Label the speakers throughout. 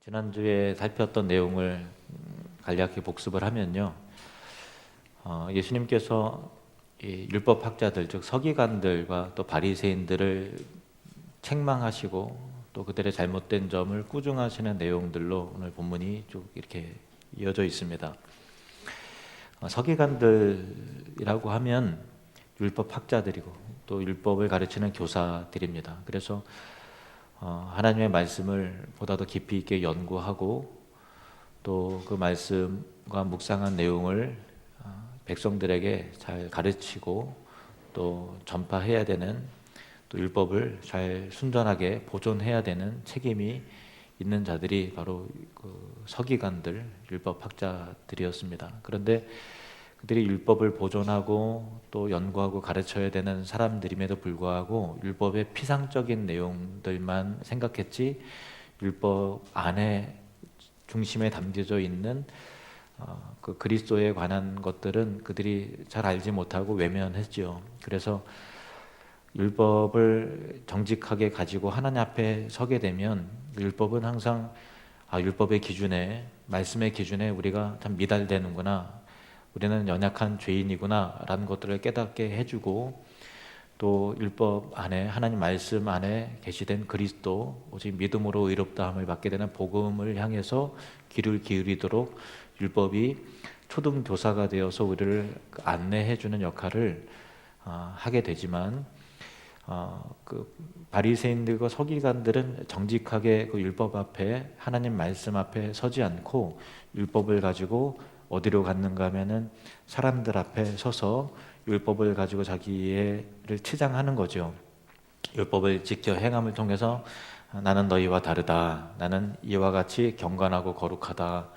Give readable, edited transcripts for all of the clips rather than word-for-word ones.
Speaker 1: 지난주에 살폈던 내용을 간략히 복습을 하면요, 예수님께서 이 율법학자들, 즉 서기관들과 또 바리새인들을 책망하시고 또 그들의 잘못된 점을 꾸중하시는 내용들로 오늘 본문이 쭉 이렇게 이어져 있습니다. 서기관들이라고 하면 율법학자들이고 또 율법을 가르치는 교사들입니다. 그래서 하나님의 말씀을 보다 더 깊이 있게 연구하고 또 그 말씀과 묵상한 내용을 백성들에게 잘 가르치고 또 전파해야 되는, 또 율법을 잘 순전하게 보존해야 되는 책임이 있는 자들이 바로 그 서기관들, 율법학자들이었습니다. 그런데 그들이 율법을 보존하고 또 연구하고 가르쳐야 되는 사람들임에도 불구하고 율법의 피상적인 내용들만 생각했지, 율법 안에 중심에 담겨져 있는 그 그리스도에 관한 것들은 그들이 잘 알지 못하고 외면했지요. 그래서 율법을 정직하게 가지고 하나님 앞에 서게 되면 율법은 항상 율법의 기준에, 말씀의 기준에 우리가 참 미달되는구나, 우리는 연약한 죄인이구나 라는 것들을 깨닫게 해주고, 또 율법 안에, 하나님 말씀 안에 계시된 그리스도, 오직 믿음으로 의롭다함을 받게 되는 복음을 향해서 귀를 기울이도록 율법이 초등교사가 되어서 우리를 안내해주는 역할을 하게 되지만, 그 바리새인들과 서기관들은 정직하게 그 율법 앞에, 하나님 말씀 앞에 서지 않고 율법을 가지고 어디로 갔는가 하면은 사람들 앞에 서서 율법을 가지고 자기를 치장하는 거죠. 율법을 지켜 행함을 통해서 나는 너희와 다르다, 나는 이와 같이 경건하고 거룩하다,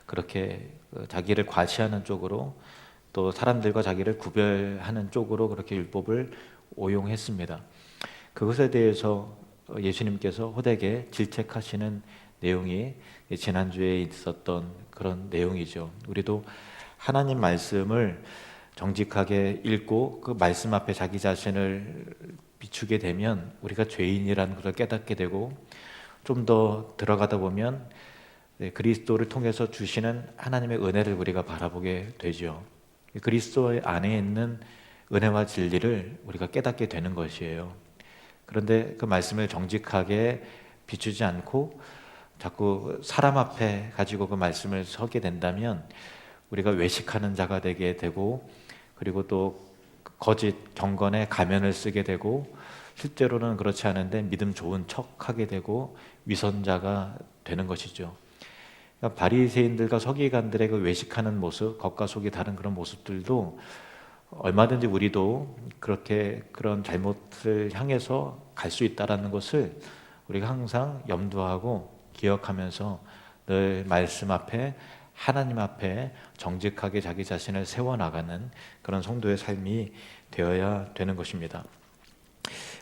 Speaker 1: 그렇게 자기를 과시하는 쪽으로, 또 사람들과 자기를 구별하는 쪽으로 그렇게 율법을 오용했습니다. 그것에 대해서 예수님께서 호되게 질책하시는 내용이 지난주에 있었던 그런 내용이죠. 우리도 하나님 말씀을 정직하게 읽고 그 말씀 앞에 자기 자신을 비추게 되면 우리가 죄인이라는 것을 깨닫게 되고, 좀 더 들어가다 보면 그리스도를 통해서 주시는 하나님의 은혜를 우리가 바라보게 되죠. 그리스도 안에 있는 은혜와 진리를 우리가 깨닫게 되는 것이에요. 그런데 그 말씀을 정직하게 비추지 않고 자꾸 사람 앞에 가지고 그 말씀을 서게 된다면 우리가 외식하는 자가 되게 되고, 그리고 또 거짓 경건의 가면을 쓰게 되고, 실제로는 그렇지 않은데 믿음 좋은 척하게 되고 위선자가 되는 것이죠. 그러니까 바리새인들과 서기관들의 그 외식하는 모습, 겉과 속이 다른 그런 모습들도 얼마든지 우리도 그렇게 그런 잘못을 향해서 갈 수 있다라는 것을 우리가 항상 염두하고 기억하면서 늘 말씀 앞에, 하나님 앞에 정직하게 자기 자신을 세워나가는 그런 성도의 삶이 되어야 되는 것입니다.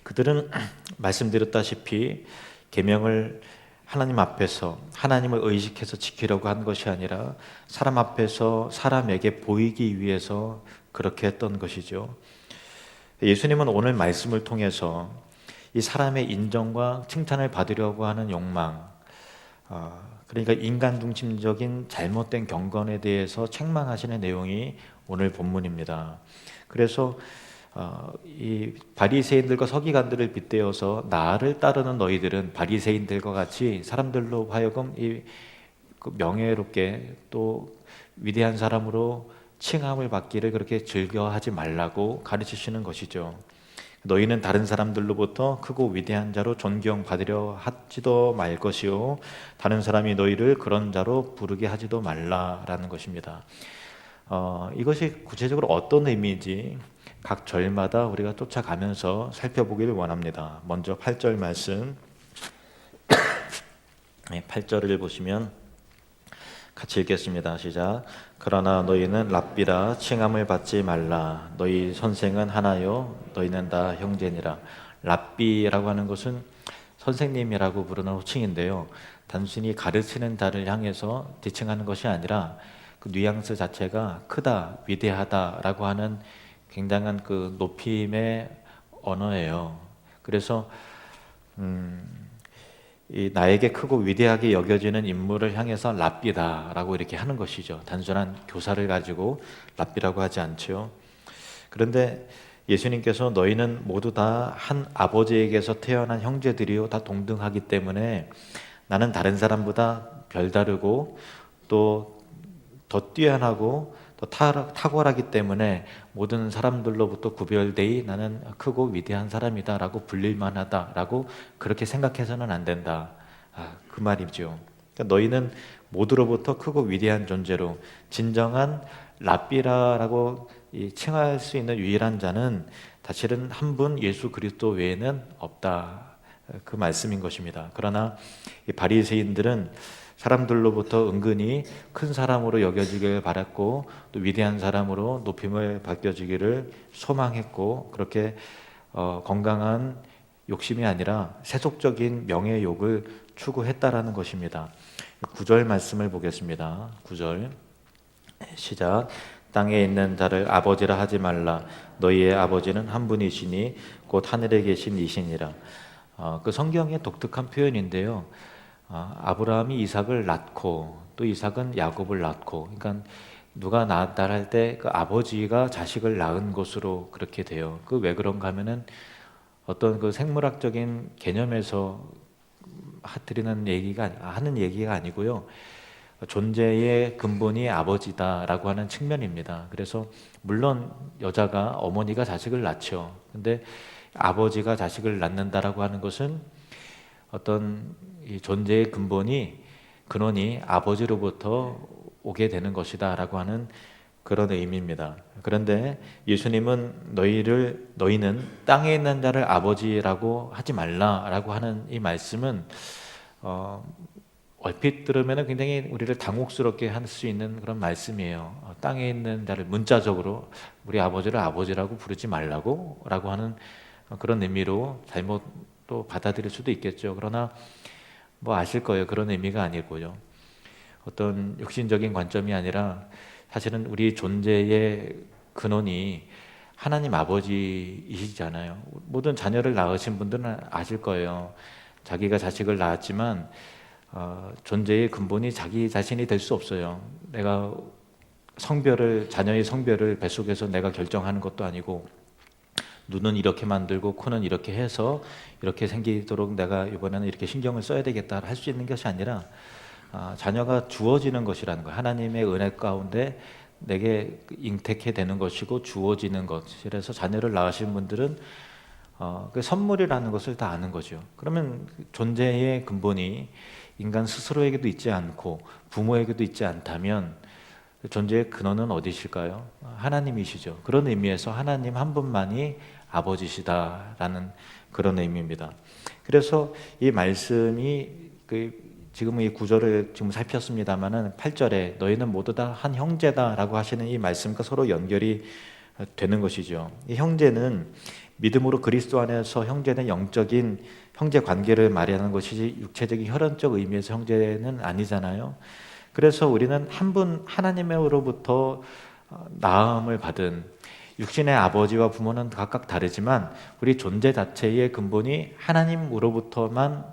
Speaker 1: 그들은 말씀드렸다시피 계명을 하나님 앞에서, 하나님을 의식해서 지키려고 한 것이 아니라 사람 앞에서 사람에게 보이기 위해서 그렇게 했던 것이죠. 예수님은 오늘 말씀을 통해서 이 사람의 인정과 칭찬을 받으려고 하는 욕망, 그러니까 인간 중심적인 잘못된 경건에 대해서 책망하시는 내용이 오늘 본문입니다. 그래서 이 바리새인들과 서기관들을 빗대어서 나를 따르는 너희들은 바리새인들과 같이 사람들로 하여금 그 명예롭게 또 위대한 사람으로 칭함을 받기를 그렇게 즐겨하지 말라고 가르치시는 것이죠. 너희는 다른 사람들로부터 크고 위대한 자로 존경받으려 하지도 말 것이요, 다른 사람이 너희를 그런 자로 부르게 하지도 말라라는 것입니다. 이것이 구체적으로 어떤 의미인지 각 절마다 우리가 쫓아가면서 살펴보기를 원합니다. 먼저 8절 말씀, 8절을 보시면 같이 읽겠습니다. 시작. 그러나 너희는 랍비라 칭함을 받지 말라. 너희 선생은 하나요, 너희는 다 형제니라. 랍비라고 하는 것은 선생님이라고 부르는 호칭인데요, 단순히 가르치는 자를 향해서 지칭하는 것이 아니라 그 뉘앙스 자체가 크다, 위대하다라고 하는 굉장한 그 높임의 언어예요. 그래서 이 나에게 크고 위대하게 여겨지는 인물을 향해서 랍비다라고 이렇게 하는 것이죠. 단순한 교사를 가지고 랍비라고 하지 않죠. 그런데 예수님께서 너희는 모두 다 한 아버지에게서 태어난 형제들이요 다 동등하기 때문에 나는 다른 사람보다 별다르고 또 더 뛰어나고 더 탁월하기 때문에 모든 사람들로부터 구별되이 나는 크고 위대한 사람이다라고 불릴만하다라고 그렇게 생각해서는 안 된다. 그 말이죠. 그러니까 너희는 모두로부터 크고 위대한 존재로 진정한 랍비라라고 칭할 수 있는 유일한 자는 사실은 한 분 예수 그리스도 외에는 없다. 그 말씀인 것입니다. 그러나 이 바리새인들은 사람들로부터 은근히 큰 사람으로 여겨지길 바랐고 또 위대한 사람으로 높임을 받겨지기를 소망했고 그렇게 건강한 욕심이 아니라 세속적인 명예욕을 추구했다라는 것입니다. 9절 말씀을 보겠습니다. 9절 시작. 땅에 있는 자를 아버지라 하지 말라. 너희의 아버지는 한 분이시니 곧 하늘에 계신 이시니라. 그 성경의 독특한 표현인데요. 아브라함이 이삭을 낳고 또 이삭은 야곱을 낳고, 그러니까 누가 낳았다 할 때 그 아버지가 자식을 낳은 것으로 그렇게 돼요. 그 왜 그런가 하면은 어떤 그 생물학적인 개념에서 하는 얘기가 아니고요. 존재의 근본이 아버지다라고 하는 측면입니다. 그래서 물론 여자가 어머니가 자식을 낳죠. 근데 아버지가 자식을 낳는다라고 하는 것은 어떤 이 존재의 근원이 아버지로부터 오게 되는 것이다라고 하는 그런 의미입니다. 그런데 예수님은 너희는 땅에 있는 자를 아버지라고 하지 말라라고 하는 이 말씀은 얼핏 들으면 굉장히 우리를 당혹스럽게 할 수 있는 그런 말씀이에요. 땅에 있는 자를 문자적으로 우리 아버지를 아버지라고 부르지 말라고 라고 하는 그런 의미로 잘못 또 받아들일 수도 있겠죠. 그러나 뭐 아실 거예요. 그런 의미가 아니고요. 어떤 육신적인 관점이 아니라 사실은 우리 존재의 근원이 하나님 아버지이시잖아요. 모든 자녀를 낳으신 분들은 아실 거예요. 자기가 자식을 낳았지만 존재의 근본이 자기 자신이 될 수 없어요. 내가 자녀의 성별을 뱃속에서 내가 결정하는 것도 아니고, 눈은 이렇게 만들고 코는 이렇게 해서 이렇게 생기도록 내가 이번에는 이렇게 신경을 써야 되겠다 할 수 있는 것이 아니라 자녀가 주어지는 것이라는 거예요. 하나님의 은혜 가운데 내게 잉태케 되는 것이고 주어지는 것이라서 자녀를 낳으신 분들은 그 선물이라는 것을 다 아는 거죠. 그러면 존재의 근본이 인간 스스로에게도 있지 않고 부모에게도 있지 않다면 존재의 근원은 어디실까요? 하나님이시죠. 그런 의미에서 하나님 한 분만이 아버지시다라는 그런 의미입니다. 그래서 이 말씀이 지금 이 구절을 지금 살폈습니다만은 8절에 너희는 모두 다 한 형제다라고 하시는 이 말씀과 서로 연결이 되는 것이죠. 이 형제는 믿음으로 그리스도 안에서 형제는 영적인 형제 관계를 말하는 것이지 육체적인 혈연적 의미에서 형제는 아니잖아요. 그래서 우리는 한 분 하나님으로부터 낳음을 받은 육신의 아버지와 부모는 각각 다르지만 우리 존재 자체의 근본이 하나님으로부터만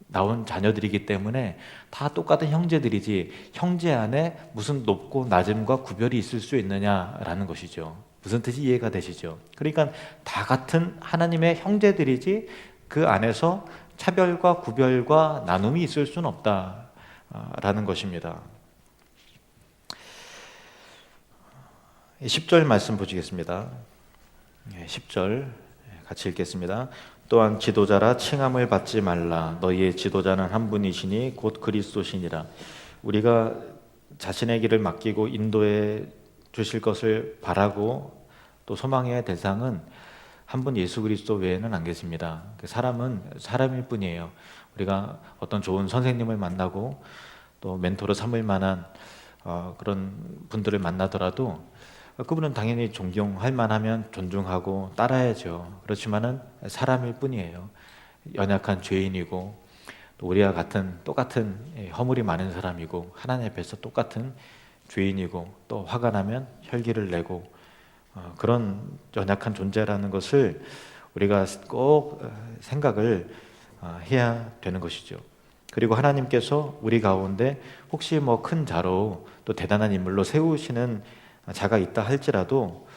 Speaker 1: 나온 자녀들이기 때문에 다 똑같은 형제들이지 형제 안에 무슨 높고 낮음과 구별이 있을 수 있느냐라는 것이죠. 무슨 뜻이 이해가 되시죠? 그러니까 다 같은 하나님의 형제들이지 그 안에서 차별과 구별과 나눔이 있을 수는 없다라는 것입니다. 10절 말씀 보시겠습니다. 10절 같이 읽겠습니다. 또한 지도자라 칭함을 받지 말라. 너희의 지도자는 한 분이시니 곧 그리스도시니라. 우리가 자신의 길을 맡기고 인도해 주실 것을 바라고 또 소망해야 될 대상은 한 분 예수 그리스도 외에는 안 계십니다. 사람은 사람일 뿐이에요. 우리가 어떤 좋은 선생님을 만나고 또 멘토로 삼을 만한 그런 분들을 만나더라도 그분은 당연히 존경할 만하면 존중하고 따라야죠. 그렇지만은 사람일 뿐이에요. 연약한 죄인이고 또 우리와 똑같은 허물이 많은 사람이고 하나님 앞에서 똑같은 죄인이고 또 화가 나면 혈기를 내고 그런 연약한 존재라는 것을 우리가 꼭 생각을 해야 되는 것이죠. 그리고 하나님께서 우리 가운데 혹시 뭐 큰 자로 또 대단한 인물로 세우시는 자가 있다 할지라도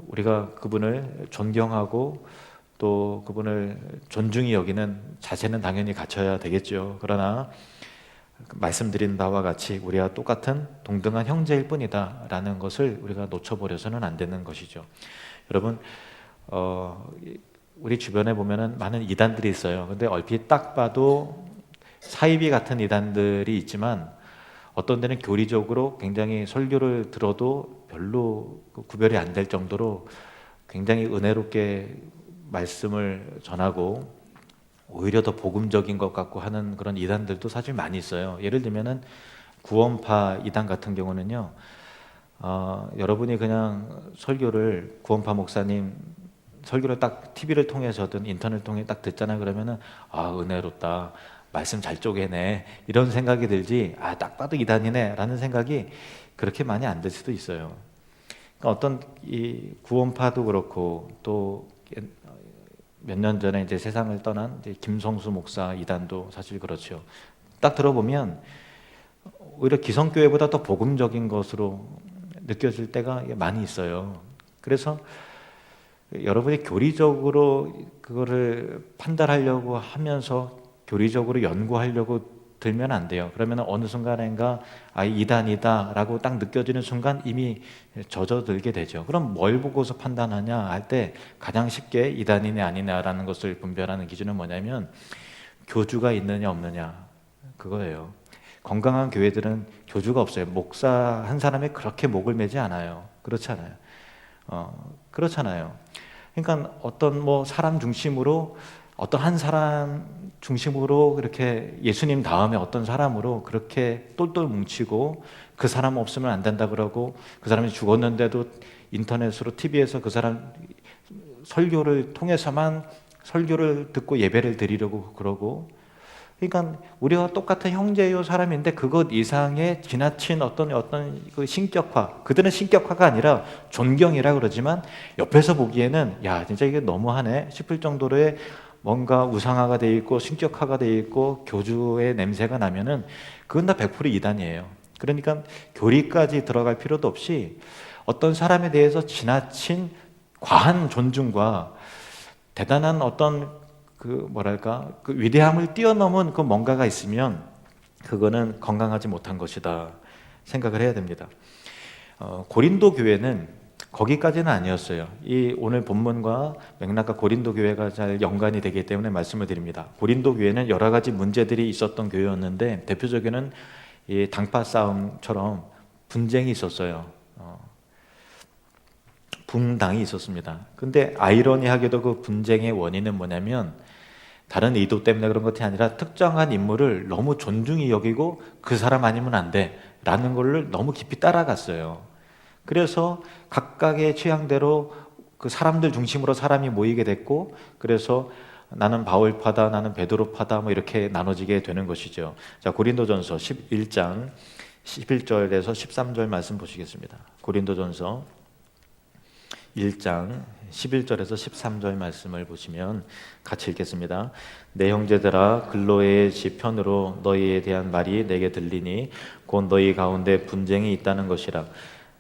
Speaker 1: 우리가 그분을 존경하고 또 그분을 존중히 여기는 자세는 당연히 갖춰야 되겠죠. 그러나 말씀드린 바와 같이 우리와 똑같은 동등한 형제일 뿐이다 라는 것을 우리가 놓쳐버려서는 안 되는 것이죠. 여러분, 우리 주변에 보면은 많은 이단들이 있어요. 근데 얼핏 딱 봐도 사이비 같은 이단들이 있지만 어떤 데는 교리적으로 굉장히 설교를 들어도 별로 구별이 안 될 정도로 굉장히 은혜롭게 말씀을 전하고 오히려 더 복음적인 것 같고 하는 그런 이단들도 사실 많이 있어요. 예를 들면은 구원파 이단 같은 경우는요, 여러분이 그냥 설교를 구원파 목사님 설교를 딱 TV를 통해서든 인터넷 통해 딱 듣잖아요. 그러면은 은혜롭다, 말씀 잘 쪼개네 이런 생각이 들지, 딱 봐도 이단이네 라는 생각이 그렇게 많이 안 들 수도 있어요. 그러니까 어떤 이 구원파도 그렇고 또 몇 년 전에 이제 세상을 떠난 이제 김성수 목사 이단도 사실 그렇죠. 딱 들어보면 오히려 기성교회보다 더 복음적인 것으로 느껴질 때가 많이 있어요. 그래서 여러분이 교리적으로 그거를 판단하려고 하면서 교리적으로 연구하려고 들면 안 돼요. 그러면 어느 순간인가 이단이다 라고 딱 느껴지는 순간 이미 젖어들게 되죠. 그럼 뭘 보고서 판단하냐 할 때 가장 쉽게 이단이냐 아니냐라는 것을 분별하는 기준은 뭐냐면 교주가 있느냐 없느냐 그거예요. 건강한 교회들은 교주가 없어요. 목사 한 사람이 그렇게 목을 매지 않아요. 그렇잖아요. 그렇잖아요. 그러니까 어떤 뭐 사람 중심으로 어떤 한 사람 중심으로 그렇게 예수님 다음에 어떤 사람으로 그렇게 똘똘 뭉치고 그 사람 없으면 안 된다 그러고 그 사람이 죽었는데도 인터넷으로 TV에서 그 사람 설교를 통해서만 설교를 듣고 예배를 드리려고 그러고, 그러니까 우리와 똑같은 형제요 사람인데 그것 이상의 지나친 어떤 그 신격화, 그들은 신격화가 아니라 존경이라 그러지만 옆에서 보기에는 야 진짜 이게 너무하네 싶을 정도로의 뭔가 우상화가 돼 있고 신격화가 돼 있고 교주의 냄새가 나면은 그건 다 100% 이단이에요. 그러니까 교리까지 들어갈 필요도 없이 어떤 사람에 대해서 지나친 과한 존중과 대단한 어떤 그 위대함을 뛰어넘은 그 뭔가가 있으면 그거는 건강하지 못한 것이다 생각을 해야 됩니다. 고린도 교회는 거기까지는 아니었어요. 이 오늘 본문과 맥락과 고린도 교회가 잘 연관이 되기 때문에 말씀을 드립니다. 고린도 교회는 여러 가지 문제들이 있었던 교회였는데 대표적인 이 당파 싸움처럼 분쟁이 있었어요. 분당이 있었습니다. 근데 아이러니하게도 그 분쟁의 원인은 뭐냐면 다른 의도 때문에 그런 것이 아니라 특정한 인물을 너무 존중히 여기고 그 사람 아니면 안 돼 라는 걸 너무 깊이 따라갔어요. 그래서 각각의 취향대로 그 사람들 중심으로 사람이 모이게 됐고, 그래서 나는 바울파다, 나는 베드로파다 뭐 이렇게 나눠지게 되는 것이죠. 자, 고린도전서 11장 11절에서 13절 말씀 보시겠습니다. 고린도전서 1장 11절에서 13절 말씀을 보시면 같이 읽겠습니다. 내 형제들아, 글로의 지편으로 너희에 대한 말이 내게 들리니 곧 너희 가운데 분쟁이 있다는 것이라.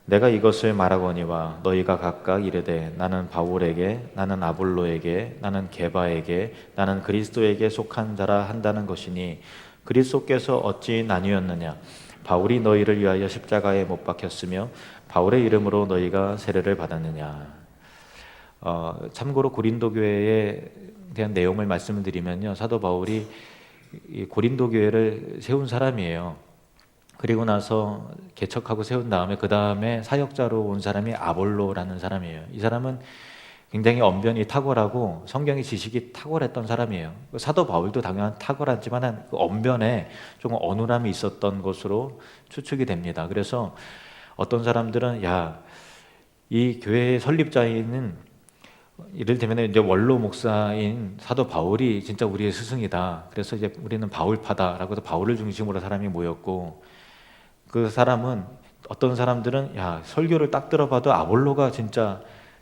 Speaker 1: 내가 이것을 말하거니와 너희가 각각 이르되 나는 바울에게, 나는 아볼로에게, 나는 게바에게, 나는 그리스도에게 속한 자라 한다는 것이니 그리스도께서 어찌 나뉘었느냐? 바울이 너희를 위하여 십자가에 못 박혔으며 바울의 이름으로 너희가 세례를 받았느냐? 참고로 고린도 교회에 대한 내용을 말씀을 드리면요, 사도 바울이 이 고린도 교회를 세운 사람이에요. 그리고 나서 개척하고 세운 다음에 그 다음에 사역자로 온 사람이 아볼로라는 사람이에요. 이 사람은 굉장히 언변이 탁월하고 성경의 지식이 탁월했던 사람이에요. 사도 바울도 당연히 탁월하지만 그 언변에 조금 어눌함이 있었던 것으로 추측이 됩니다. 그래서 어떤 사람들은 이 교회의 설립자인 이를테면 이제 원로 목사인 사도 바울이 진짜 우리의 스승이다. 그래서 이제 우리는 바울파다라고 해서 바울을 중심으로 사람이 모였고, 그 사람은 어떤 사람들은 설교를 딱 들어봐도 아볼로가 진짜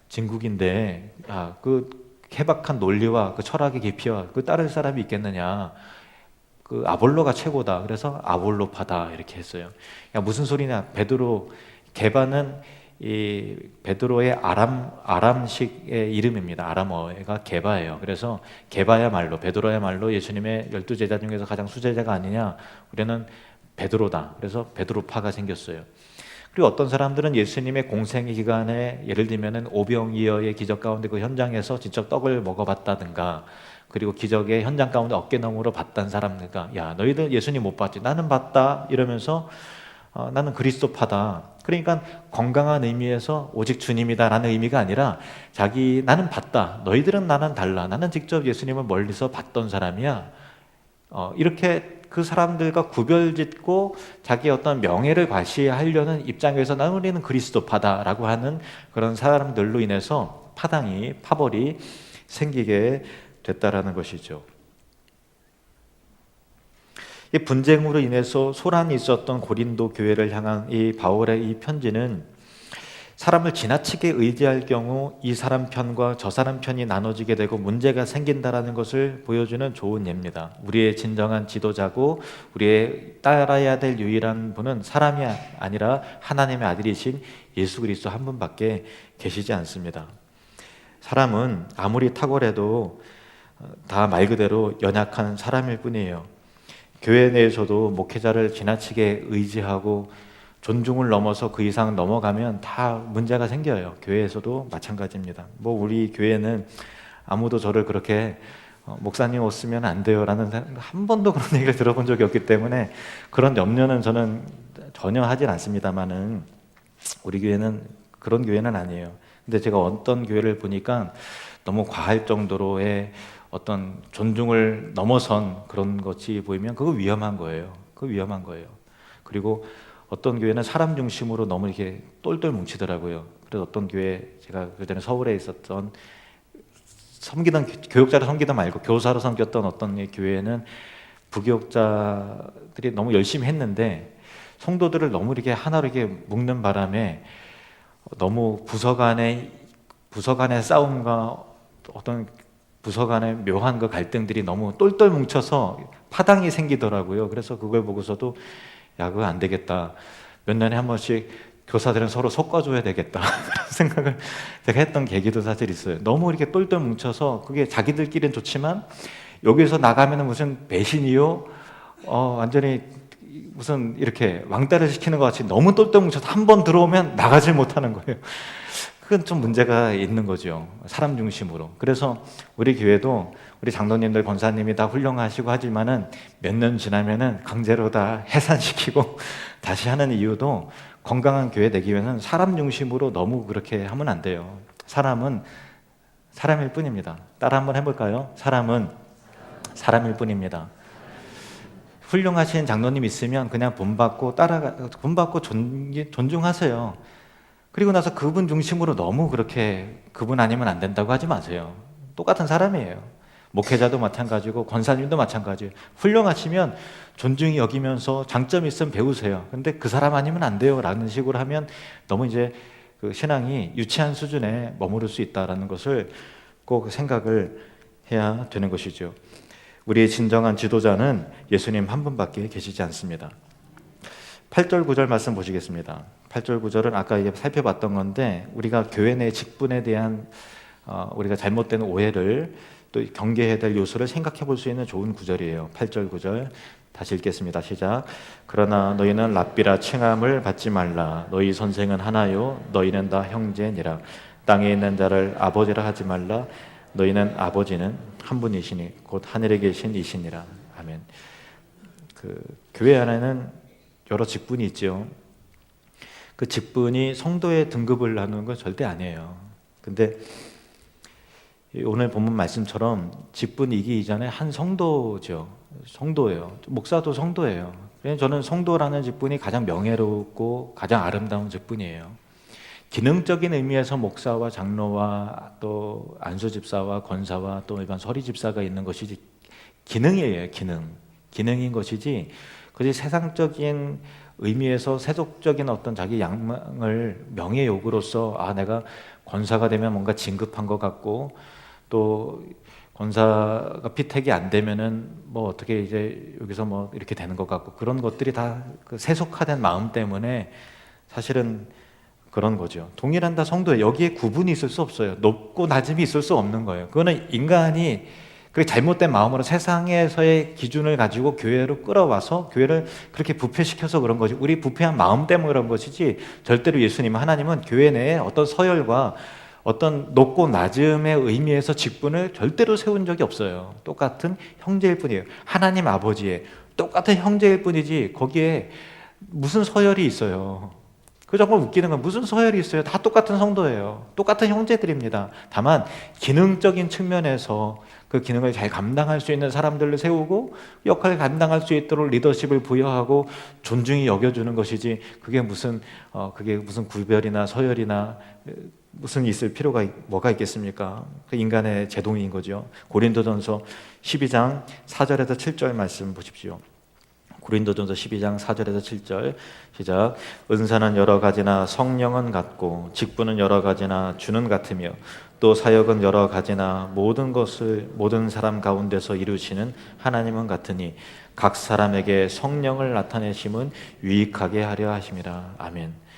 Speaker 1: 진국인데 그 케박한 논리와 그 철학의 깊이와 그 따를 사람이 있겠느냐, 그 아볼로가 최고다. 그래서 아볼로파다 이렇게 했어요. 야, 무슨 소리냐? 베드로 게바는 이 베드로의 아람식의 이름입니다. 아람어가 게바예요. 그래서 게바야말로 베드로야말로 예수님의 12제자 중에서 가장 수제자가 아니냐. 우리는 베드로다. 그래서 베드로파가 생겼어요. 그리고 어떤 사람들은 예수님의 공생의 기간에 예를 들면은 오병이어의 기적 가운데 그 현장에서 직접 떡을 먹어봤다든가, 그리고 기적의 현장 가운데 어깨너머로 봤다는 사람들과, 야, 너희들 예수님 못 봤지? 나는 봤다. 이러면서 나는 그리스도파다. 그러니까 건강한 의미에서 오직 주님이다라는 의미가 아니라 나는 봤다. 너희들은 나는 달라. 나는 직접 예수님을 멀리서 봤던 사람이야. 이렇게 그 사람들과 구별짓고 자기의 어떤 명예를 과시하려는 입장에서 우리는 그리스도파다라고 하는 그런 사람들로 인해서 파벌이 생기게 됐다라는 것이죠. 이 분쟁으로 인해서 소란이 있었던 고린도 교회를 향한 이 바울의 이 편지는 사람을 지나치게 의지할 경우 이 사람 편과 저 사람 편이 나눠지게 되고 문제가 생긴다라는 것을 보여주는 좋은 예입니다. 우리의 진정한 지도자고 우리의 따라야 될 유일한 분은 사람이 아니라 하나님의 아들이신 예수 그리스도 한 분밖에 계시지 않습니다. 사람은 아무리 탁월해도 다 말 그대로 연약한 사람일 뿐이에요. 교회 내에서도 목회자를 지나치게 의지하고 존중을 넘어서 그 이상 넘어가면 다 문제가 생겨요. 교회에서도 마찬가지입니다. 우리 교회는 아무도 저를 그렇게 목사님 옷 쓰면 안 돼요 라는 한 번도 그런 얘기를 들어본 적이 없기 때문에 그런 염려는 저는 전혀 하진 않습니다만은 우리 교회는 그런 교회는 아니에요. 근데 제가 어떤 교회를 보니까 너무 과할 정도로의 어떤 존중을 넘어선 그런 것이 보이면 그거 위험한 거예요. 그거 위험한 거예요. 그리고 어떤 교회는 사람 중심으로 너무 이렇게 똘똘 뭉치더라고요. 그래서 어떤 교회, 제가 그전에 서울에 있었던 교육자로 섬기던 말고 교사로 섬겼던 어떤 교회는 부교육자들이 너무 열심히 했는데 성도들을 너무 이렇게 하나로 이렇게 묶는 바람에 너무 부서 간의 싸움과 어떤 부서 간의 묘한 그 갈등들이 너무 똘똘 뭉쳐서 파당이 생기더라고요. 그래서 그걸 보고서도 야, 그거 안 되겠다. 몇 년에 한 번씩 교사들은 서로 섞어줘야 되겠다. 그런 생각을 제가 했던 계기도 사실 있어요. 너무 이렇게 똘똘 뭉쳐서 그게 자기들끼리는 좋지만 여기서 나가면 무슨 배신이요? 완전히 무슨 이렇게 왕따를 시키는 것 같이 너무 똘똘 뭉쳐서 한 번 들어오면 나가질 못하는 거예요. 그건 좀 문제가 있는 거죠. 사람 중심으로. 그래서 우리 교회도 우리 장로님들, 권사님이 다 훌륭하시고 하지만은 몇 년 지나면은 강제로 다 해산시키고 다시 하는 이유도 건강한 교회 되기 위해서는 사람 중심으로 너무 그렇게 하면 안 돼요. 사람은 사람일 뿐입니다. 따라 한번 해볼까요? 사람은 사람일 뿐입니다. 훌륭하신 장로님 있으면 그냥 본받고 존중하세요. 그리고 나서 그분 중심으로 너무 그렇게 그분 아니면 안 된다고 하지 마세요. 똑같은 사람이에요. 목회자도 마찬가지고 권사님도 마찬가지예요. 훌륭하시면 존중히 여기면서 장점이 있으면 배우세요. 근데 그 사람 아니면 안 돼요 라는 식으로 하면 너무 이제 그 신앙이 유치한 수준에 머무를 수 있다는 것을 꼭 생각을 해야 되는 것이죠. 우리의 진정한 지도자는 예수님 한 분밖에 계시지 않습니다. 8절 9절 말씀 보시겠습니다. 8절 9절은 아까 이게 살펴봤던 건데 우리가 교회 내 직분에 대한 우리가 잘못된 오해를 또 경계해야 될 요소를 생각해 볼 수 있는 좋은 구절이에요. 8절 9절 다시 읽겠습니다. 시작. 그러나 너희는 랍비라 칭함을 받지 말라. 너희 선생은 하나요 너희는 다 형제니라. 땅에 있는 자를 아버지라 하지 말라. 너희는 아버지는 한 분이시니 곧 하늘에 계신 이시니라. 아멘. 그 교회 안에는 여러 직분이 있죠. 그 직분이 성도의 등급을 나누는 건 절대 아니에요. 근데 오늘 본문 말씀처럼 직분이기 이전에 한 성도죠. 성도예요. 목사도 성도예요. 저는 성도라는 직분이 가장 명예롭고 가장 아름다운 직분이에요. 기능적인 의미에서 목사와 장로와 또 안수집사와 권사와 또 일반 서리집사가 있는 것이지 기능이에요. 기능인 것이지 그것이 세상적인 의미에서 세속적인 어떤 자기 양망을 명예욕으로서 내가 권사가 되면 뭔가 진급한 것 같고 또 권사가 피택이 안 되면은 뭐 어떻게 이제 여기서 뭐 이렇게 되는 것 같고, 그런 것들이 다 그 세속화된 마음 때문에 사실은 그런 거죠. 동일한 성도에 여기에 구분이 있을 수 없어요. 높고 낮음이 있을 수 없는 거예요. 그거는 인간이 그 잘못된 마음으로 세상에서의 기준을 가지고 교회로 끌어와서 교회를 그렇게 부패시켜서 그런 거지, 우리 부패한 마음 때문에 그런 것이지, 절대로 예수님은, 하나님은 교회 내에 어떤 서열과 어떤 높고 낮음의 의미에서 직분을 절대로 세운 적이 없어요. 똑같은 형제일 뿐이에요. 하나님 아버지의 똑같은 형제일 뿐이지 거기에 무슨 서열이 있어요. 그 정말 웃기는 건, 무슨 서열이 있어요. 다 똑같은 성도예요. 똑같은 형제들입니다. 다만 기능적인 측면에서 그 기능을 잘 감당할 수 있는 사람들을 세우고 역할을 감당할 수 있도록 리더십을 부여하고 존중히 여겨주는 것이지, 그게 무슨 구별이나 서열이나 무슨 있을 필요가 뭐가 있겠습니까? 그 인간의 제동인 거죠. 고린도전서 12장 4절에서 7절 말씀 보십시오. 고린도전서 12장 4절에서 7절 시작. 은사는 여러 가지나 성령은 같고, 직분은 여러 가지나 주는 같으며, 또 사역은 여러 가지나 모든 것을 모든 사람 가운데서 이루시는 하나님은 같으니, 각 사람에게 성령을 나타내심은 유익하게 하려 하심이라. 아멘.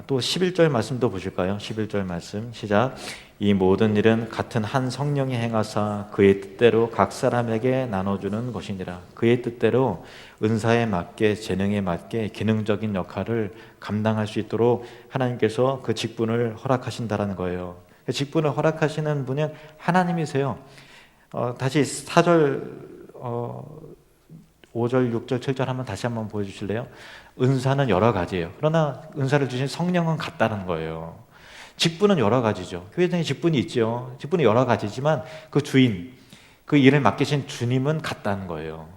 Speaker 1: 또 11절 말씀도 보실까요? 11절 말씀 시작. 이 모든 일은 같은 한 성령이 행하사 그의 뜻대로 각 사람에게 나눠주는 것이니라. 그의 뜻대로 은사에 맞게, 재능에 맞게 기능적인 역할을 감당할 수 있도록 하나님께서 그 직분을 허락하신다라는 거예요. 그 직분을 허락하시는 분은 하나님이세요. 다시 4절, 5절, 6절, 7절 한번 다시 한번 보여주실래요? 은사는 여러 가지예요. 그러나 은사를 주신 성령은 같다는 거예요. 직분은 여러 가지죠. 교회장에 직분이 있죠. 직분이 여러 가지지만 그 주인, 그 일을 맡기신 주님은 같다는 거예요.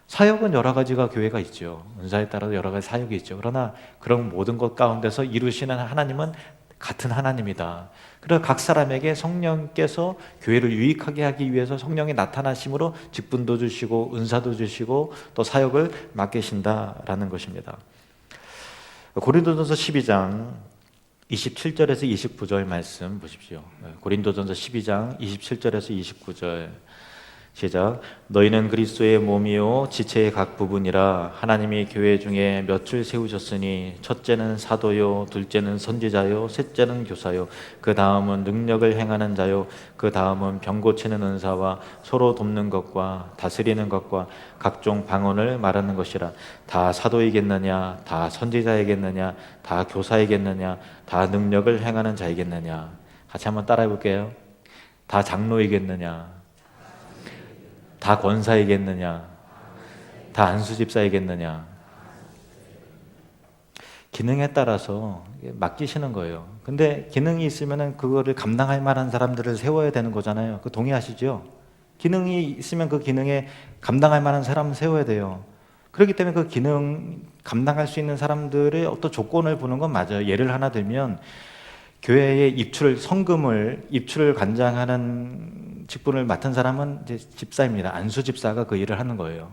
Speaker 1: 사역은 여러 가지가 교회가 있죠. 은사에 따라서 여러 가지 사역이 있죠. 그러나 그런 모든 것 가운데서 이루시는 하나님은 같은 하나님이다. 그래서 각 사람에게 성령께서 교회를 유익하게 하기 위해서 성령이 나타나심으로 직분도 주시고 은사도 주시고 또 사역을 맡기신다라는 것입니다. 고린도전서 12장 27절에서 29절 말씀 보십시오. 고린도전서 12장 27절에서 29절 시작. 너희는 그리스도의 몸이요 지체의 각 부분이라 하나님이 교회 중에 몇을 세우셨으니, 첫째는 사도요, 둘째는 선지자요, 셋째는 교사요, 그 다음은 능력을 행하는 자요, 그 다음은 병 고치는 은사와 서로 돕는 것과 다스리는 것과 각종 방언을 말하는 것이라. 다 사도이겠느냐, 다 선지자이겠느냐, 다 교사이겠느냐, 다 능력을 행하는 자이겠느냐. 같이 한번 따라해 볼게요. 다 장로이겠느냐, 다 권사이겠느냐, 다 안수집사이겠느냐. 기능에 따라서 맡기시는 거예요. 근데 기능이 있으면 그거를 감당할 만한 사람들을 세워야 되는 거잖아요. 그 동의하시죠? 기능이 있으면 그 기능에 감당할 만한 사람을 세워야 돼요. 그렇기 때문에 그 기능 감당할 수 있는 사람들의 어떤 조건을 보는 건 맞아요. 예를 하나 들면, 교회의 입출을 관장하는 직분을 맡은 사람은 이제 집사입니다. 안수 집사가 그 일을 하는 거예요.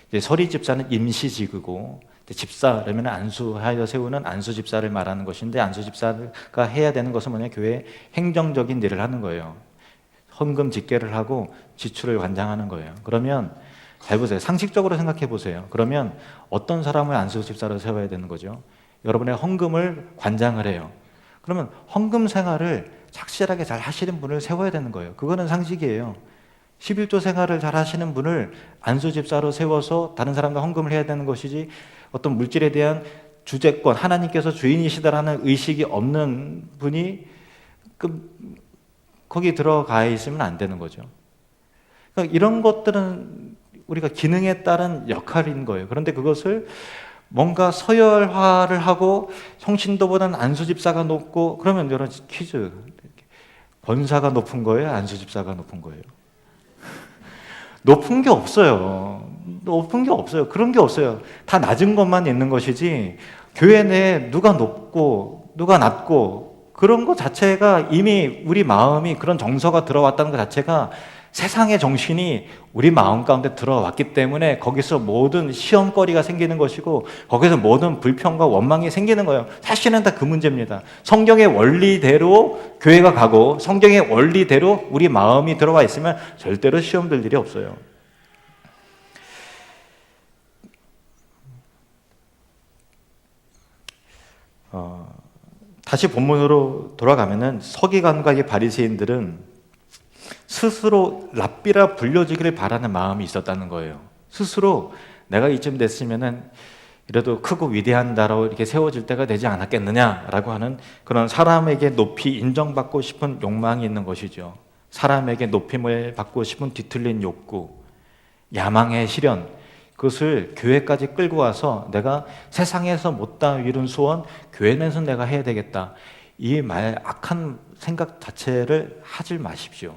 Speaker 1: 이제 서리 집사는 임시직이고, 집사라면 안수하여 세우는 안수 집사를 말하는 것인데, 안수 집사가 해야 되는 것은 뭐냐? 교회 행정적인 일을 하는 거예요. 헌금 집계를 하고 지출을 관장하는 거예요. 그러면 잘 보세요. 상식적으로 생각해 보세요. 그러면 어떤 사람을 안수 집사로 세워야 되는 거죠? 여러분의 헌금을 관장을 해요. 그러면 헌금 생활을 착실하게 잘 하시는 분을 세워야 되는 거예요. 그거는 상식이에요. 11조 생활을 잘 하시는 분을 안수집사로 세워서 다른 사람과 헌금을 해야 되는 것이지, 어떤 물질에 대한 주재권, 하나님께서 주인이시다라는 의식이 없는 분이 거기 들어가 있으면 안 되는 거죠. 그러니까 이런 것들은 우리가 기능에 따른 역할인 거예요. 그런데 그것을 뭔가 서열화를 하고 성신도보다는 안수집사가 높고, 그러면 여러 퀴즈, 권사가 높은 거예요? 안수집사가 높은 거예요? 높은 게 없어요. 높은 게 없어요. 그런 게 없어요. 다 낮은 것만 있는 것이지, 교회 내에 누가 높고 누가 낮고 그런 것 자체가, 이미 우리 마음이 그런 정서가 들어왔다는 것 자체가 세상의 정신이 우리 마음 가운데 들어왔기 때문에 거기서 모든 시험거리가 생기는 것이고 거기서 모든 불평과 원망이 생기는 거예요. 사실은 다 그 문제입니다. 성경의 원리대로 교회가 가고 성경의 원리대로 우리 마음이 들어와 있으면 절대로 시험 들 일이 없어요. 다시 본문으로 돌아가면은 서기관과 이 바리새인들은 스스로 랍비라 불려지기를 바라는 마음이 있었다는 거예요. 스스로 내가 이쯤 됐으면은 이래도 크고 위대한 나라로 이렇게 세워질 때가 되지 않았겠느냐라고 하는 그런 사람에게 높이 인정받고 싶은 욕망이 있는 것이죠. 사람에게 높임을 받고 싶은 뒤틀린 욕구, 야망의 실현, 그것을 교회까지 끌고 와서 내가 세상에서 못다 이룬 소원 교회 내에서 내가 해야 되겠다, 이 악한 생각 자체를 하지 마십시오.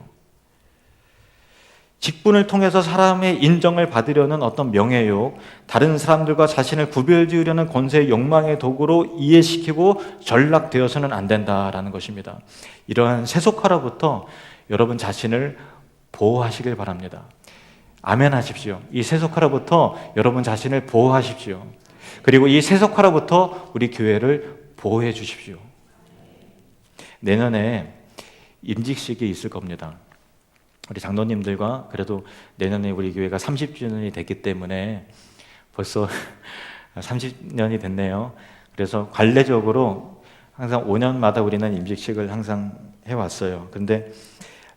Speaker 1: 직분을 통해서 사람의 인정을 받으려는 어떤 명예욕, 다른 사람들과 자신을 구별지으려는 권세의 욕망의 도구로 이해시키고 전락되어서는 안 된다라는 것입니다. 이러한 세속화로부터 여러분 자신을 보호하시길 바랍니다. 아멘 하십시오. 이 세속화로부터 여러분 자신을 보호하십시오. 그리고 이 세속화로부터 우리 교회를 보호해 주십시오. 내년에 임직식이 있을 겁니다. 우리 장로님들과 그래도 내년에 우리 교회가 30주년이 됐기 때문에 벌써 30년이 됐네요. 그래서 관례적으로 항상 5년마다 우리는 임직식을 항상 해왔어요. 근데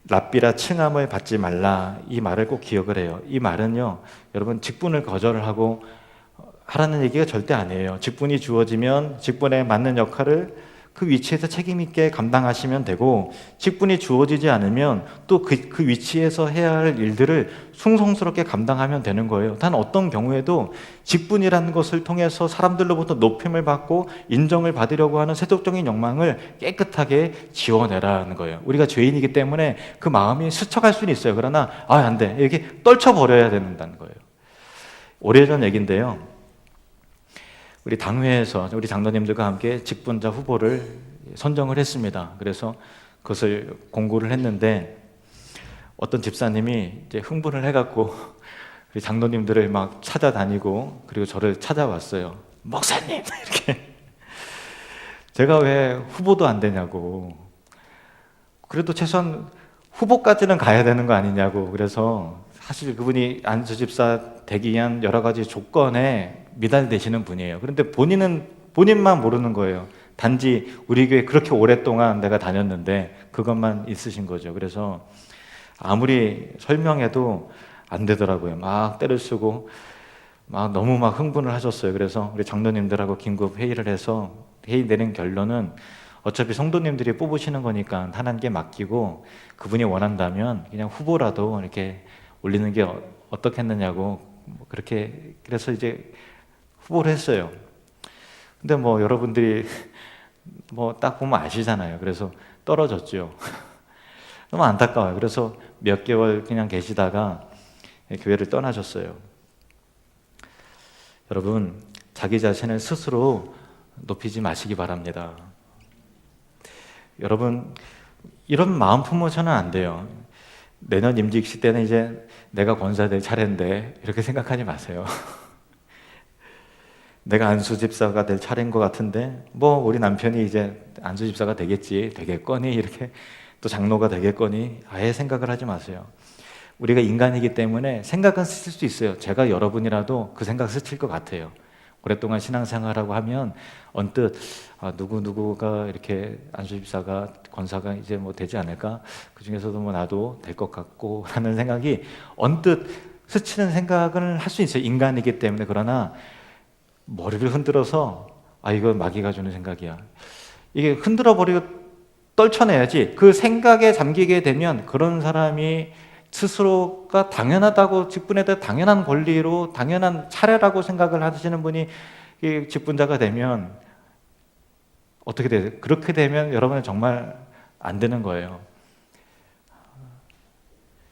Speaker 1: 랍비라 칭함을 받지 말라, 이 말을 꼭 기억을 해요. 이 말은요, 여러분 직분을 거절하고 하라는 얘기가 절대 아니에요. 직분이 주어지면 직분에 맞는 역할을 그 위치에서 책임 있게 감당하시면 되고, 직분이 주어지지 않으면 또 그 위치에서 해야 할 일들을 숭성스럽게 감당하면 되는 거예요. 단 어떤 경우에도 직분이라는 것을 통해서 사람들로부터 높임을 받고 인정을 받으려고 하는 세속적인 욕망을 깨끗하게 지워내라는 거예요. 우리가 죄인이기 때문에 그 마음이 스쳐갈 수는 있어요. 그러나 안 돼, 이렇게 떨쳐버려야 된다는 거예요. 오래전 얘기인데요, 우리 당회에서 우리 장로님들과 함께 직분자 후보를 선정을 했습니다. 그래서 그것을 공고를 했는데 어떤 집사님이 이제 흥분을 해갖고 우리 장로님들을 막 찾아다니고 그리고 저를 찾아왔어요. 목사님! 이렇게. 제가 왜 후보도 안 되냐고. 그래도 최소한 후보까지는 가야 되는 거 아니냐고. 그래서 사실 그분이 안수집사 되기 위한 여러 가지 조건에 미달되시는 분이에요. 그런데 본인만 모르는 거예요. 단지 우리 교회 그렇게 오랫동안 내가 다녔는데 그것만 있으신 거죠. 그래서 아무리 설명해도 안 되더라고요. 막 때를 쓰고 너무 흥분을 하셨어요. 그래서 우리 장로님들하고 긴급 회의를 해서 회의 내린 결론은 어차피 성도님들이 뽑으시는 거니까 하나님께 맡기고 그분이 원한다면 그냥 후보라도 이렇게 올리는 게 어떻겠느냐고, 그렇게 그래서 이제 후보를 했어요. 근데 여러분들이 딱 보면 아시잖아요. 그래서 떨어졌죠. 너무 안타까워요. 그래서 몇 개월 그냥 계시다가 교회를 떠나셨어요. 여러분, 자기 자신을 스스로 높이지 마시기 바랍니다. 여러분, 이런 마음 품으셔는 안 돼요. 내년 임직식 때는 이제 내가 권사 될 차례인데 이렇게 생각하지 마세요. 내가 안수집사가 될 차례인 것 같은데 우리 남편이 이제 안수집사가 되겠거니 이렇게 또 장로가 되겠거니 아예 생각을 하지 마세요. 우리가 인간이기 때문에 생각은 스칠 수 있어요. 제가 여러분이라도 그 생각 스칠 것 같아요. 오랫동안 신앙생활하고 하면 언뜻 누구가 이렇게 안수집사가 권사가 이제 되지 않을까? 그 중에서도 나도 될 것 같고 하는 생각이 언뜻 스치는 생각을 할 수 있어요. 인간이기 때문에. 그러나 머리를 흔들어서 이거 마귀가 주는 생각이야, 이게 흔들어버리고 떨쳐내야지. 그 생각에 잠기게 되면 그런 사람이 스스로가 당연하다고, 직분에 대해 당연한 권리로 당연한 차례라고 생각을 하시는 분이 직분자가 되면 어떻게 돼요? 그렇게 되면 여러분은 정말 안 되는 거예요.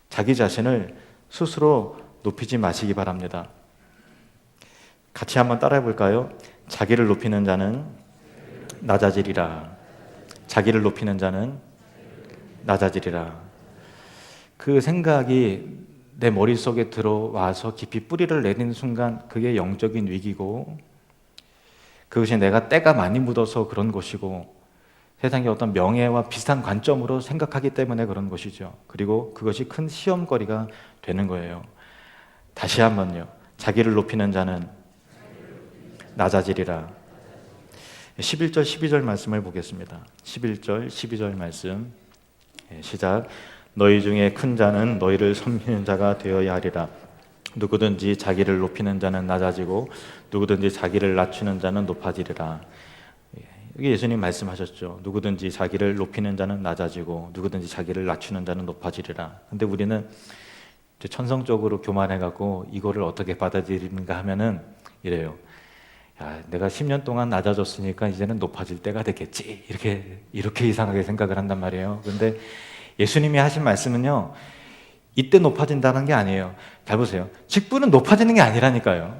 Speaker 1: 자기 자신을 스스로 높이지 마시기 바랍니다. 같이 한번 따라해 볼까요? 자기를 높이는 자는 낮아지리라. 자기를 높이는 자는 낮아지리라. 그 생각이 내 머릿속에 들어와서 깊이 뿌리를 내리는 순간 그게 영적인 위기고, 그것이 내가 때가 많이 묻어서 그런 것이고, 세상의 어떤 명예와 비슷한 관점으로 생각하기 때문에 그런 것이죠. 그리고 그것이 큰 시험거리가 되는 거예요. 다시 한번요. 자기를 높이는 자는 낮아지리라. 11절 12절 말씀을 보겠습니다. 11절 12절 말씀 시작. 너희 중에 큰 자는 너희를 섬기는 자가 되어야 하리라. 누구든지 자기를 높이는 자는 낮아지고 누구든지 자기를 낮추는 자는 높아지리라. 여기 예수님 말씀하셨죠. 누구든지 자기를 높이는 자는 낮아지고 누구든지 자기를 낮추는 자는 높아지리라. 근데 우리는 천성적으로 교만해갖고 이거를 어떻게 받아들이는가 하면은 이래요. 야, 내가 10년 동안 낮아졌으니까 이제는 높아질 때가 됐겠지. 이렇게 이상하게 생각을 한단 말이에요. 근데 예수님이 하신 말씀은요, 이때 높아진다는 게 아니에요. 잘 보세요. 직분은 높아지는 게 아니라니까요.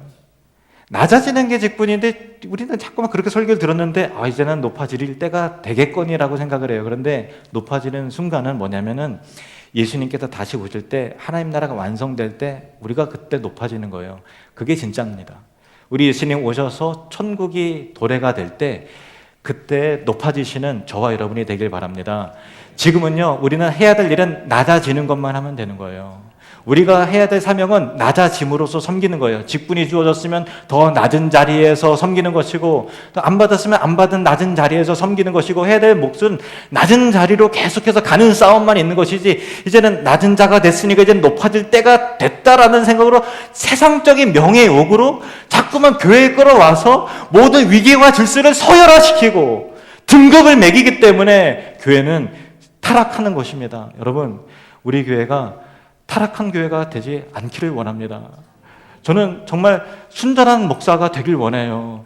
Speaker 1: 낮아지는 게 직분인데 우리는 자꾸만 그렇게 설교를 들었는데 이제는 높아질 때가 되겠거니라고 생각을 해요. 그런데 높아지는 순간은 뭐냐면은 예수님께서 다시 오실 때, 하나님 나라가 완성될 때 우리가 그때 높아지는 거예요. 그게 진짜입니다. 우리 예수님 오셔서 천국이 도래가 될 때 그때 높아지시는 저와 여러분이 되길 바랍니다. 지금은요, 우리는 해야 될 일은 낮아지는 것만 하면 되는 거예요. 우리가 해야 될 사명은 낮아짐으로써 섬기는 거예요. 직분이 주어졌으면 더 낮은 자리에서 섬기는 것이고, 또 안 받았으면 안 받은 낮은 자리에서 섬기는 것이고, 해야 될 몫은 낮은 자리로 계속해서 가는 싸움만 있는 것이지, 이제는 낮은 자가 됐으니까 이제는 높아질 때가 됐다라는 생각으로 세상적인 명예욕으로 자꾸만 교회에 끌어와서 모든 위기와 질서를 서열화시키고 등급을 매기기 때문에 교회는 타락하는 것입니다. 여러분, 우리 교회가 타락한 교회가 되지 않기를 원합니다. 저는 정말 순전한 목사가 되길 원해요.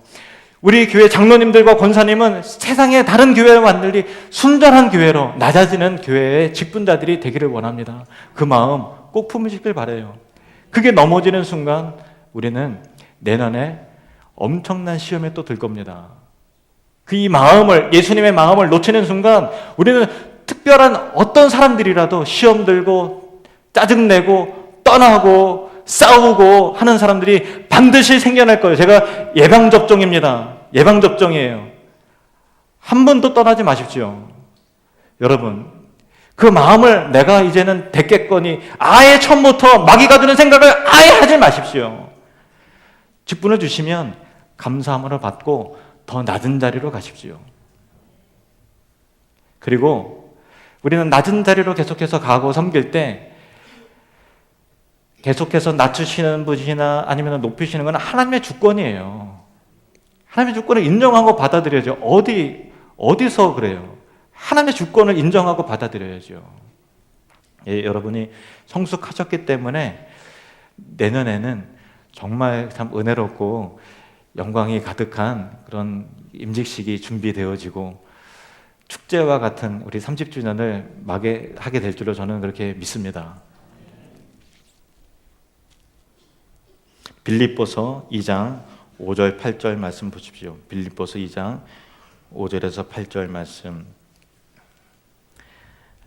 Speaker 1: 우리 교회 장로님들과 권사님은 세상의 다른 교회와 완전히 순전한 교회로 낮아지는 교회의 직분자들이 되기를 원합니다. 그 마음 꼭 품으시길 바라요. 그게 넘어지는 순간 우리는 내년에 엄청난 시험에 또 들 겁니다. 그 이 마음을, 예수님의 마음을 놓치는 순간 우리는 특별한 어떤 사람들이라도 시험 들고 짜증내고 떠나고 싸우고 하는 사람들이 반드시 생겨날 거예요. 제가 예방접종입니다. 예방접종이에요. 한 번도 떠나지 마십시오. 여러분, 그 마음을 내가 이제는 됐겠거니 아예 처음부터 마귀가 드는 생각을 아예 하지 마십시오. 직분을 주시면 감사함을 받고 더 낮은 자리로 가십시오. 그리고 우리는 낮은 자리로 계속해서 가고 섬길 때 계속해서 낮추시는 분이나 아니면 높이시는 건 하나님의 주권이에요. 하나님의 주권을 인정하고 받아들여야죠. 어디서 그래요? 하나님의 주권을 인정하고 받아들여야죠. 예, 여러분이 성숙하셨기 때문에 내년에는 정말 참 은혜롭고 영광이 가득한 그런 임직식이 준비되어지고 축제와 같은 우리 30주년을 하게 될 줄로 저는 그렇게 믿습니다. 빌립보서 2장 5절 8절 말씀 보십시오. 빌립보서 2장 5절에서 8절 말씀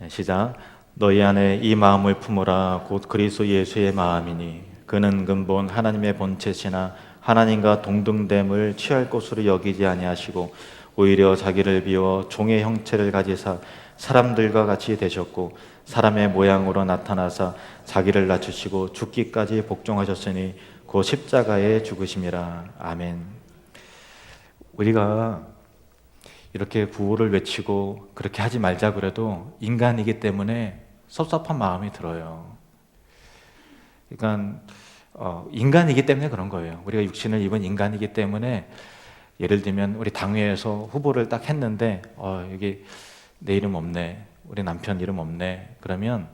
Speaker 1: 시작. 너희 안에 이 마음을 품으라. 곧 그리스도 예수의 마음이니 그는 근본 하나님의 본체시나 하나님과 동등됨을 취할 것으로 여기지 아니하시고 오히려 자기를 비워 종의 형체를 가지사 사람들과 같이 되셨고 사람의 모양으로 나타나사 자기를 낮추시고 죽기까지 복종하셨으니 그 십자가에 죽으심이라. 아멘. 우리가 이렇게 구호를 외치고 그렇게 하지 말자 그래도 인간이기 때문에 섭섭한 마음이 들어요. 그러니까 인간이기 때문에 그런 거예요. 우리가 육신을 입은 인간이기 때문에 예를 들면 우리 당회에서 후보를 딱 했는데 여기 내 이름 없네, 우리 남편 이름 없네. 그러면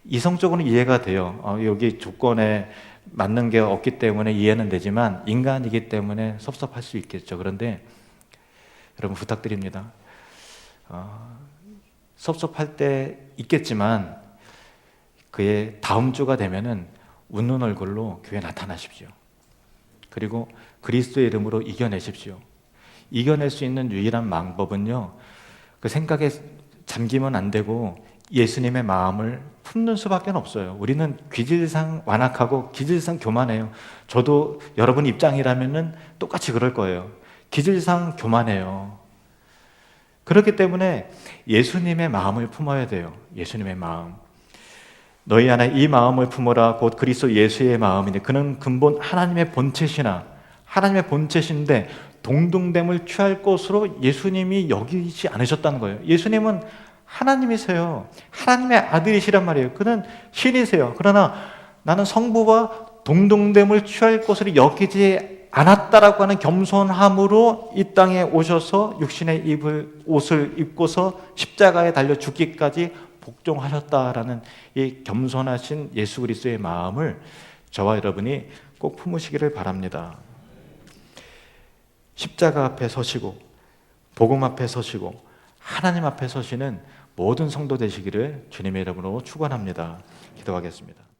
Speaker 1: 이성적으로는 이해가 돼요. 여기 조건에 맞는 게 없기 때문에 이해는 되지만 인간이기 때문에 섭섭할 수 있겠죠. 그런데 여러분 부탁드립니다. 섭섭할 때 있겠지만 그의 다음 주가 되면은 웃는 얼굴로 교회에 나타나십시오. 그리고 그리스도의 이름으로 이겨내십시오. 이겨낼 수 있는 유일한 방법은요, 그 생각에 잠기면 안 되고
Speaker 2: 예수님의 마음을 품는 수밖에 없어요. 우리는 귀질상 완악하고 기질상 교만해요. 저도 여러분 입장이라면은 똑같이 그럴 거예요. 기질상 교만해요. 그렇기 때문에 예수님의 마음을 품어야 돼요. 예수님의 마음. 너희 안에 이 마음을 품어라 곧 그리스도 예수의 마음이니 그는 근본 하나님의 본체시나 하나님의 본체신데 동등됨을 취할 것으로 예수님이 여기지 않으셨다는 거예요. 예수님은 하나님이세요. 하나님의 아들이시란 말이에요. 그는 신이세요. 그러나 나는 성부와 동등됨을 취할 것으로 여기지 않았다라고 하는 겸손함으로 이 땅에 오셔서 육신의 옷을 입고서 십자가에 달려 죽기까지 복종하셨다라는 이 겸손하신 예수 그리스도의 마음을 저와 여러분이 꼭 품으시기를 바랍니다. 십자가 앞에 서시고 복음 앞에 서시고 하나님 앞에 서시는 모든 성도 되시기를 주님의 이름으로 축원합니다. 기도하겠습니다.